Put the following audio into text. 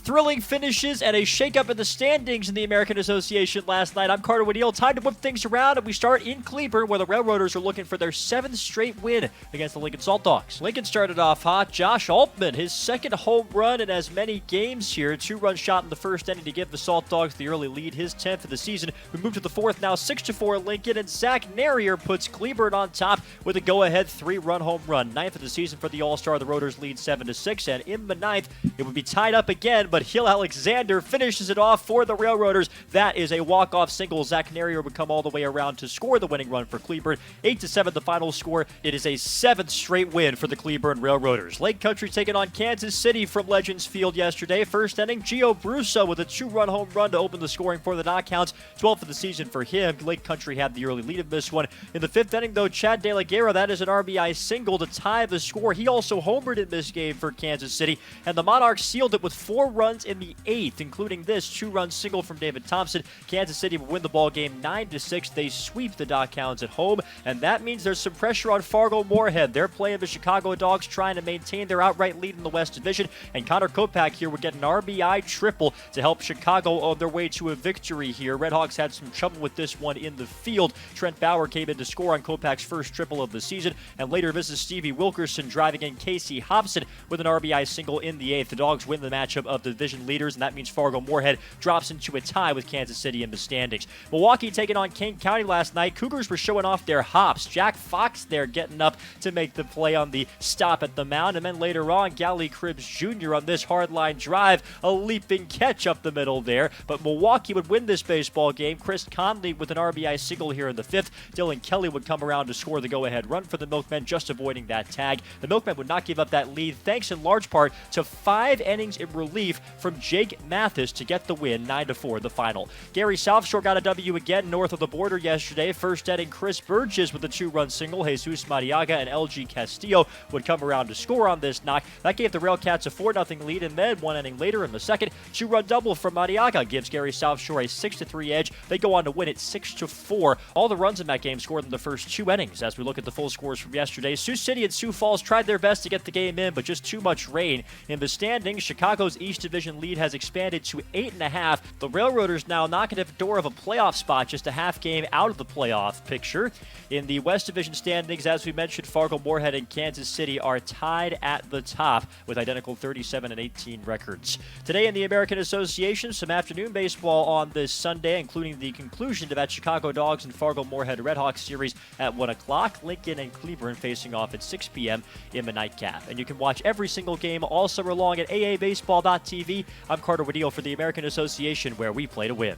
Thrilling finishes and a shakeup in the standings in the American Association last night. I'm Carter Woodiel. Time to whip things around, and we start in Cleburne, where the Railroaders are looking for their 7th straight win against the Lincoln Salt Dogs. Lincoln started off hot. Josh Altman, his 2nd home run in as many games here. 2-run shot in the first inning to give the Salt Dogs the early lead, his 10th of the season. We move to the 4th now, 6-4 Lincoln, and Zach Narrier puts Cleburne on top with a go-ahead 3-run home run. 9th of the season for the All-Star. The Roaders lead 7-6, and in the 9th, it would be tied up again, but Hill Alexander finishes it off for the Railroaders. That is a walk-off single. Zach Narrier would come all the way around to score the winning run for Cleburne. 8-7 the final score. It is a 7th straight win for the Cleburne Railroaders. Lake Country taking on Kansas City from Legends Field yesterday. First inning, Gio Brusso with a 2-run home run to open the scoring for the Knockouts. 12th of the season for him. Lake Country had the early lead in this one. In the 5th inning, though, Chad De La Guerra, that is an RBI single to tie the score. He also homered in this game for Kansas City, and the Monarchs sealed it with 4 runs in the 8th, including this 2-run single from David Thompson. Kansas City will win the ball game 9-6. They sweep the Knockouts at home, and that means there's some pressure on Fargo-Moorhead. They're playing the Chicago Dogs, trying to maintain their outright lead in the West Division, and Connor Kopak here would get an RBI triple to help Chicago on their way to a victory here. Redhawks had some trouble with this one in the field. Trent Bauer came in to score on Kopak's first triple of the season, and later this is Stevie Wilkerson driving in Casey Hobson with an RBI single in the 8th. The Dogs win the matchup of division leaders, and that means Fargo-Moorhead drops into a tie with Kansas City in the standings. Milwaukee taking on Kane County last night. Cougars were showing off their hops. Jack Fox there getting up to make the play on the stop at the mound, and then later on, Gally Cribbs Jr. on this hardline drive, a leaping catch up the middle there. But Milwaukee would win this baseball game. Chris Conley with an RBI single here in the 5th. Dylan Kelly would come around to score the go-ahead run for the Milkmen, just avoiding that tag. The Milkmen would not give up that lead, thanks in large part to 5 innings in relief from Jake Mathis to get the win, 9-4 the final. Gary South Shore got a W again north of the border yesterday. First inning, Chris Burgess with a 2-run single. Jesus Mariaga and LG Castillo would come around to score on this knock. That gave the Railcats a 4-0 lead, and then 1 inning later in the 2nd, 2-run double from Mariaga gives Gary South Shore a 6-3 edge. They go on to win it 6-4. All the runs in that game scored in the first 2 innings. As we look at the full scores from yesterday, Sioux City and Sioux Falls tried their best to get the game in, but just too much rain. In the standings, Chicago's East Division lead has expanded to 8.5. The Railroaders now knocking at the door of a playoff spot, just a half game out of the playoff picture. In the West Division standings, as we mentioned, Fargo-Moorhead and Kansas City are tied at the top with identical 37-18 records. Today in the American Association, some afternoon baseball on this Sunday, including the conclusion to that Chicago Dogs and Fargo-Moorhead Redhawks series at 1 o'clock. Lincoln and Cleburne facing off at 6 p.m. in the nightcap. And you can watch every single game all summer long at aabaseball.tv. I'm Carter Woodiel for the American Association, where we play to win.